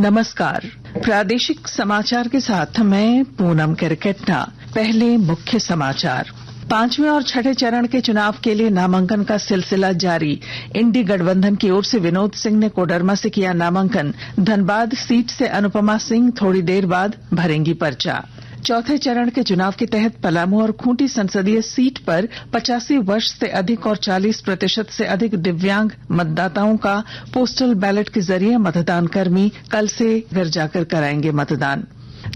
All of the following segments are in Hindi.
नमस्कार। प्रादेशिक समाचार के साथ मैं पूनम किरकेट्टा। पहले मुख्य समाचार। 5वें और छठे चरण के चुनाव के लिए नामांकन का सिलसिला जारी। इंडी गठबंधन की ओर से विनोद सिंह ने कोडरमा से किया नामांकन। धनबाद सीट से अनुपमा सिंह थोड़ी देर बाद भरेंगी पर्चा। चौथे चरण के चुनाव के तहत पलामू और खूंटी संसदीय सीट पर 85 वर्ष से अधिक और 40% से अधिक दिव्यांग मतदाताओं का पोस्टल बैलेट के जरिए मतदान कर्मी कल से घर जाकर कराएंगे मतदान।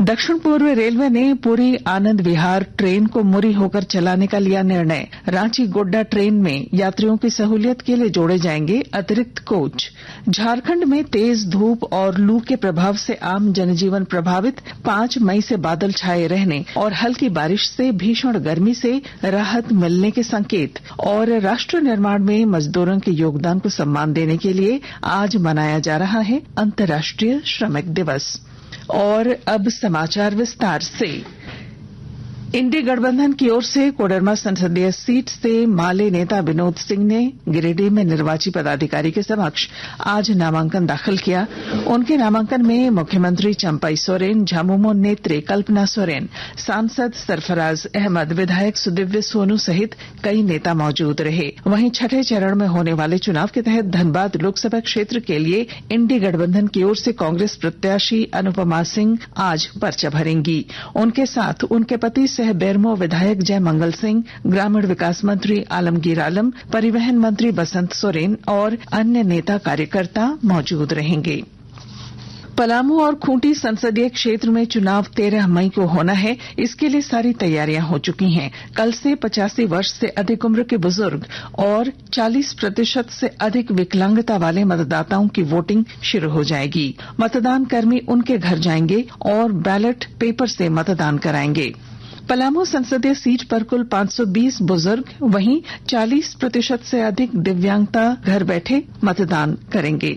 दक्षिण पूर्व रेलवे ने पूरी आनंद विहार ट्रेन को मुरी होकर चलाने का लिया निर्णय। रांची गोड्डा ट्रेन में यात्रियों की सहूलियत के लिए जोड़े जाएंगे अतिरिक्त कोच। झारखंड में तेज धूप और लू के प्रभाव से आम जनजीवन प्रभावित। 5 मई से बादल छाये रहने और हल्की बारिश से भीषण गर्मी से राहत मिलने के संकेत। और राष्ट्र निर्माण में मजदूरों के योगदान को सम्मान देने के लिए आज मनाया जा रहा है अंतर्राष्ट्रीय श्रमिक दिवस। और अब समाचार विस्तार से। इंडी गठबंधन की ओर से कोडरमा संसदीय सीट से माले नेता विनोद सिंह ने गिरिडीह में निर्वाची पदाधिकारी के समक्ष आज नामांकन दाखिल किया। उनके नामांकन में मुख्यमंत्री चंपई सोरेन, झामुमो नेत्री कल्पना सोरेन, सांसद सरफराज अहमद, विधायक सुदिव्य सोनू सहित कई नेता मौजूद रहे। वहीं छठे चरण में होने वाले चुनाव के तहत धनबाद लोकसभा क्षेत्र के लिए इंडी गठबंधन की ओर से कांग्रेस प्रत्याशी अनुपमा सिंह आज पर्चा भरेंगी। उनके साथ उनके पति सह बेरमो विधायक जय मंगल सिंह, ग्रामीण विकास मंत्री आलमगीर आलम, परिवहन मंत्री बसंत सोरेन और अन्य नेता कार्यकर्ता मौजूद रहेंगे। पलामू और खूंटी संसदीय क्षेत्र में चुनाव 13 मई को होना है। इसके लिए सारी तैयारियां हो चुकी हैं। कल से 85 वर्ष से अधिक उम्र के बुजुर्ग और 40% से अधिक विकलांगता वाले मतदाताओं की वोटिंग शुरू हो जाएगी। मतदान कर्मी उनके घर जाएंगे और बैलेट पेपर से मतदान कराएंगे। पलामू संसदीय सीट पर कुल 520 बुजुर्ग, वहीं 40% से अधिक दिव्यांगता घर बैठे मतदान करेंगे।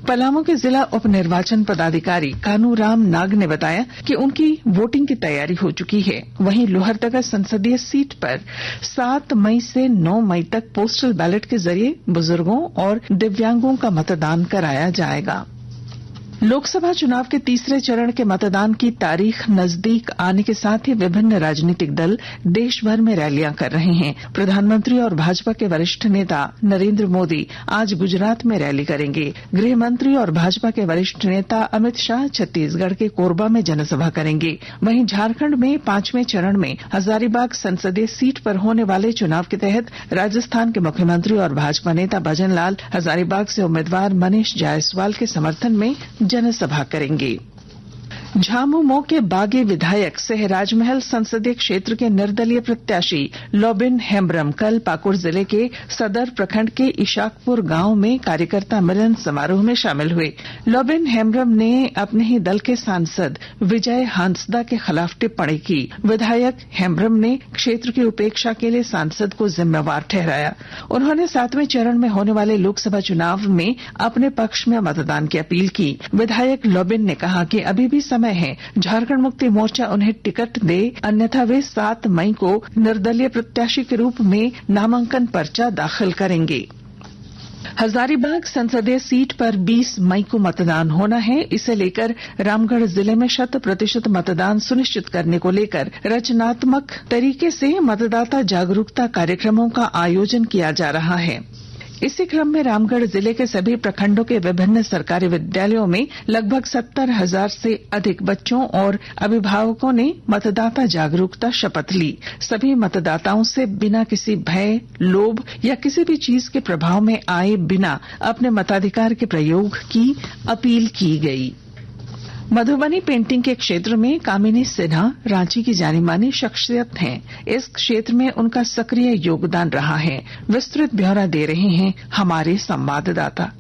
पलामू के जिला उप निर्वाचन पदाधिकारी कानूराम नाग ने बताया कि उनकी वोटिंग की तैयारी हो चुकी है। वहीं लोहरदगा संसदीय सीट पर 7 मई से 9 मई तक पोस्टल बैलेट के जरिए बुजुर्गों और दिव्यांगों का मतदान कराया जाएगा। लोकसभा चुनाव के तीसरे चरण के मतदान की तारीख नजदीक आने के साथ ही विभिन्न राजनीतिक दल देश भर में रैलियां कर रहे हैं। प्रधानमंत्री और भाजपा के वरिष्ठ नेता नरेंद्र मोदी आज गुजरात में रैली करेंगे। गृह मंत्री और भाजपा के वरिष्ठ नेता अमित शाह छत्तीसगढ़ के कोरबा में जनसभा करेंगे। वहीं झारखंड में 5वें चरण में हजारीबाग संसदीय सीट पर होने वाले चुनाव के तहत राजस्थान के मुख्यमंत्री और भाजपा नेता भजन लाल हजारीबाग से उम्मीदवार मनीष जायसवाल के समर्थन में जनसभा करेंगे। झामुमो के बागी विधायक सह राजमहल संसदीय क्षेत्र के निर्दलीय प्रत्याशी लोबिन हेम्ब्रम कल पाकुड़ जिले के सदर प्रखंड के इशाकपुर गांव में कार्यकर्ता मिलन समारोह में शामिल हुए। लोबिन हेम्ब्रम ने अपने ही दल के सांसद विजय हांसदा के खिलाफ टिप्पणी की। विधायक हेम्ब्रम ने क्षेत्र की उपेक्षा के लिए सांसद को जिम्मेवार ठहराया। उन्होंने 7वें चरण में होने वाले लोकसभा चुनाव में अपने पक्ष में मतदान की अपील की। विधायक लोबिन ने कहा कि अभी भी समय है, झारखंड मुक्ति मोर्चा उन्हें टिकट दे, अन्यथा वे 7 मई को निर्दलीय प्रत्याशी के रूप में नामांकन पर्चा दाखिल करेंगे। हजारीबाग संसदीय सीट पर 20 मई को मतदान होना है। इसे लेकर रामगढ़ जिले में 100% मतदान सुनिश्चित करने को लेकर रचनात्मक तरीके से मतदाता जागरूकता कार्यक्रमों का आयोजन किया जा रहा है। इसी क्रम में रामगढ़ जिले के सभी प्रखंडों के विभिन्न सरकारी विद्यालयों में लगभग 70,000 से अधिक बच्चों और अभिभावकों ने मतदाता जागरूकता शपथ ली। सभी मतदाताओं से बिना किसी भय, लोभ या किसी भी चीज के प्रभाव में आए बिना अपने मताधिकार के प्रयोग की अपील की गई। मधुबनी पेंटिंग के क्षेत्र में कामिनी सिन्हा रांची की जानी मानी शख्सियत हैं। इस क्षेत्र में उनका सक्रिय योगदान रहा है। विस्तृत ब्यौरा दे रहे हैं हमारे संवाददाता।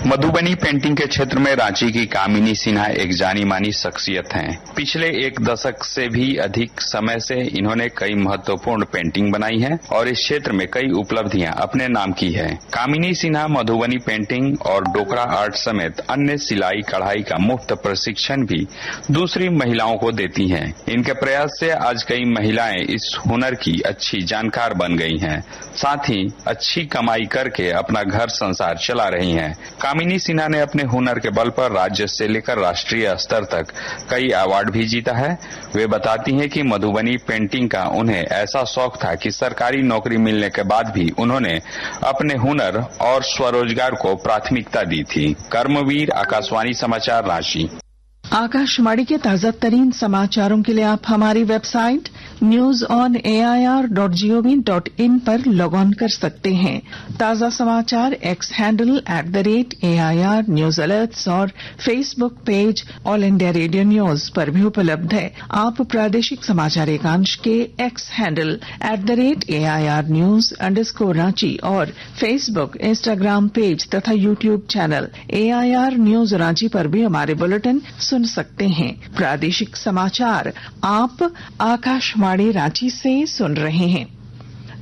मधुबनी पेंटिंग के क्षेत्र में रांची की कामिनी सिन्हा एक जानी मानी शख्सियत हैं। पिछले 1 दशक से भी अधिक समय से इन्होंने कई महत्वपूर्ण पेंटिंग बनाई है और इस क्षेत्र में कई उपलब्धियां अपने नाम की है। कामिनी सिन्हा मधुबनी पेंटिंग और डोकरा आर्ट समेत अन्य सिलाई कढ़ाई का मुफ्त प्रशिक्षण भी दूसरी महिलाओं को देती हैं। इनके प्रयास से आज कई महिलाएं इस हुनर की अच्छी जानकार बन गई हैं, साथ ही अच्छी कमाई करके अपना घर संसार चला रही हैं। कामिनी सिन्हा ने अपने हुनर के बल पर राज्य से लेकर राष्ट्रीय स्तर तक कई अवार्ड भी जीता है। वे बताती हैं कि मधुबनी पेंटिंग का उन्हें ऐसा शौक था कि सरकारी नौकरी मिलने के बाद भी उन्होंने अपने हुनर और स्वरोजगार को प्राथमिकता दी थी। कर्मवीर, आकाशवाणी समाचार, रांची। आकाशवाणी के ताजा तरीन समाचारों के लिए आप हमारी वेबसाइट newsonair.gov.in पर लॉग ऑन कर सकते हैं। ताजा समाचार X handle @AIR news alerts और Facebook page all India radio news पर भी उपलब्ध है। आप प्रादेशिक समाचार एकांश के X handle @AIR news _Ranchi और फेसबुक, इंस्टाग्राम पेज तथा YouTube channel AIR news Ranchi पर भी हमारे बुलेटिन सुन सकते हैं। प्रादेशिक समाचार आप आकाशवाणी रांची से सुन रहे हैं।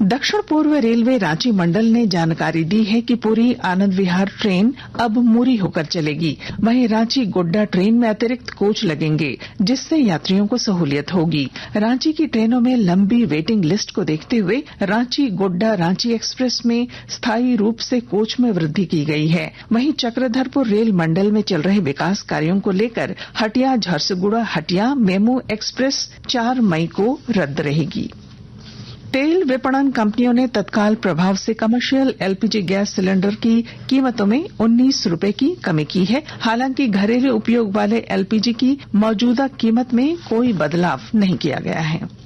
दक्षिण पूर्व रेलवे रांची मंडल ने जानकारी दी है कि पूरी आनंद विहार ट्रेन अब मुरी होकर चलेगी। वहीं रांची गोड्डा ट्रेन में अतिरिक्त कोच लगेंगे, जिससे यात्रियों को सहूलियत होगी। रांची की ट्रेनों में लंबी वेटिंग लिस्ट को देखते हुए रांची गोड्डा रांची एक्सप्रेस में स्थायी रूप से कोच में वृद्धि की गई है। वहीं चक्रधरपुर रेल मंडल में चल रहे विकास कार्यों को लेकर हटिया झारसुगुड़ा हटिया मेमू एक्सप्रेस 4 मई को रद्द रहेगी। तेल विपणन कंपनियों ने तत्काल प्रभाव से कमर्शियल एलपीजी गैस सिलेंडर की कीमतों में 19 रुपए की कमी की है। हालांकि घरेलू उपयोग वाले एलपीजी की मौजूदा कीमत में कोई बदलाव नहीं किया गया है।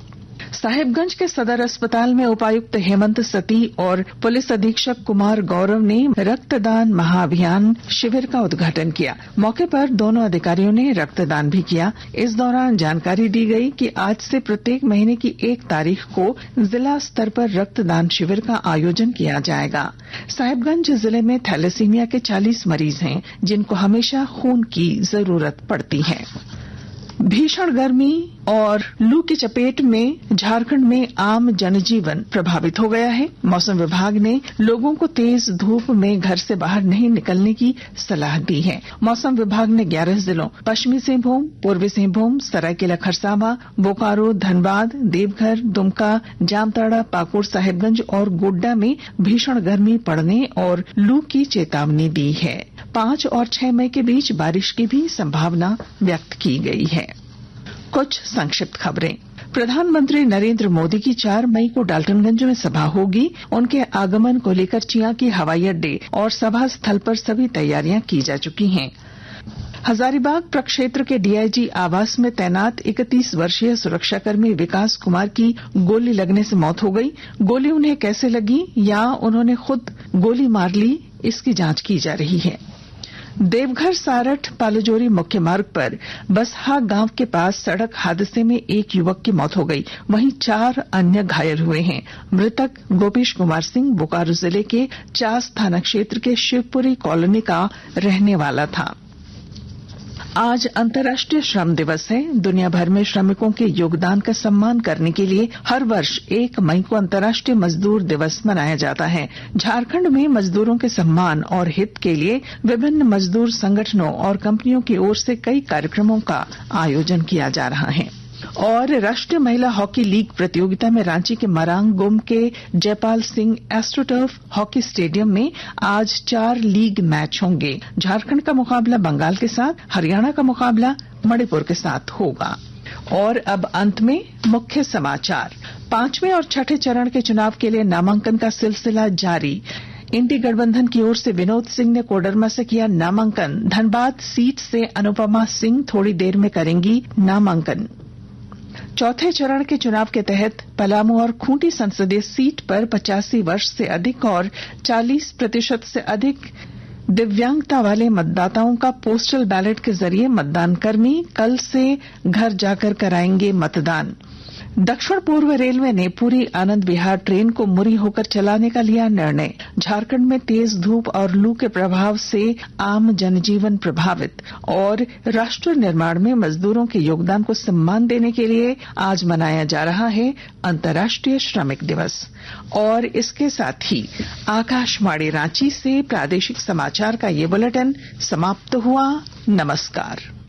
साहिबगंज के सदर अस्पताल में उपायुक्त हेमंत सती और पुलिस अधीक्षक कुमार गौरव ने रक्तदान महाअभियान शिविर का उद्घाटन किया। मौके पर दोनों अधिकारियों ने रक्तदान भी किया। इस दौरान जानकारी दी गई कि आज से प्रत्येक महीने की 1 तारीख को जिला स्तर पर रक्तदान शिविर का आयोजन किया जाएगा। साहिबगंज जिले में थैलेसीमिया के 40 मरीज हैं, जिनको हमेशा खून की जरूरत पड़ती है। भीषण गर्मी और लू की चपेट में झारखंड में आम जनजीवन प्रभावित हो गया है। मौसम विभाग ने लोगों को तेज धूप में घर से बाहर नहीं निकलने की सलाह दी है। मौसम विभाग ने 11 जिलों पश्चिमी सिंहभूम, पूर्वी सिंहभूम, सरायकेला खरसावां, बोकारो, धनबाद, देवघर, दुमका, जामताड़ा, पाकुड़, साहिबगंज और गोड्डा में भीषण गर्मी पड़ने और लू की चेतावनी दी है। 5 और 6 मई के बीच बारिश की भी संभावना व्यक्त की गई है। कुछ संक्षिप्त खबरें। प्रधानमंत्री नरेंद्र मोदी की 4 मई को डाल्टनगंज में सभा होगी। उनके आगमन को लेकर चियांकी हवाई अड्डे और सभा स्थल पर सभी तैयारियां की जा चुकी हैं। हजारीबाग प्रक्षेत्र के डीआईजी आवास में तैनात 31 वर्षीय सुरक्षाकर्मी विकास कुमार की गोली लगने से मौत हो गई। गोली उन्हें कैसे लगी या उन्होंने खुद गोली मार ली, इसकी जांच की जा रही है। देवघर सारठ पालजोरी मुख्य मार्ग पर बसहा गांव के पास सड़क हादसे में एक युवक की मौत हो गई, वहीं 4 अन्य घायल हुए हैं। मृतक गोपेश कुमार सिंह बोकारो जिले के चास थाना क्षेत्र के शिवपुरी कॉलोनी का रहने वाला था। आज अंतर्राष्ट्रीय श्रम दिवस है। दुनिया भर में श्रमिकों के योगदान का सम्मान करने के लिए हर वर्ष 1 मई को अंतर्राष्ट्रीय मजदूर दिवस मनाया जाता है। झारखंड में मजदूरों के सम्मान और हित के लिए विभिन्न मजदूर संगठनों और कंपनियों की ओर से कई कार्यक्रमों का आयोजन किया जा रहा है। और राष्ट्रीय महिला हॉकी लीग प्रतियोगिता में रांची के मरांग गुम के Jaipal Singh astroturf hockey stadium में आज 4 लीग मैच होंगे। झारखंड का मुकाबला बंगाल के साथ, हरियाणा का मुकाबला मणिपुर के साथ होगा। और अब अंत में मुख्य समाचार। 5वें और 6ठे चरण के चुनाव के लिए नामांकन का सिलसिला जारी। इंडी गठबंधन की ओर से विनोद सिंह ने कोडरमा से किया नामांकन। धनबाद सीट से अनुपमा सिंह थोड़ी देर में करेंगी नामांकन। चौथे चरण के चुनाव के तहत पलामू और खूंटी संसदीय सीट पर 85 वर्ष से अधिक और 40% से अधिक दिव्यांगता वाले मतदाताओं का पोस्टल बैलेट के जरिए मतदान कर्मी कल से घर जाकर कराएंगे मतदान। दक्षिण पूर्व रेलवे ने पूरी आनंद विहार ट्रेन को मुरी होकर चलाने का लिया निर्णय। झारखंड में तेज धूप और लू के प्रभाव से आम जनजीवन प्रभावित और राष्ट्र निर्माण में मजदूरों के योगदान को सम्मान देने के लिए आज मनाया जा रहा है अंतर्राष्ट्रीय श्रमिक दिवस। और इसके साथ ही आकाशवाणी रांची से प्रादेशिक समाचार का ये बुलेटिन समाप्त हुआ। नमस्कार।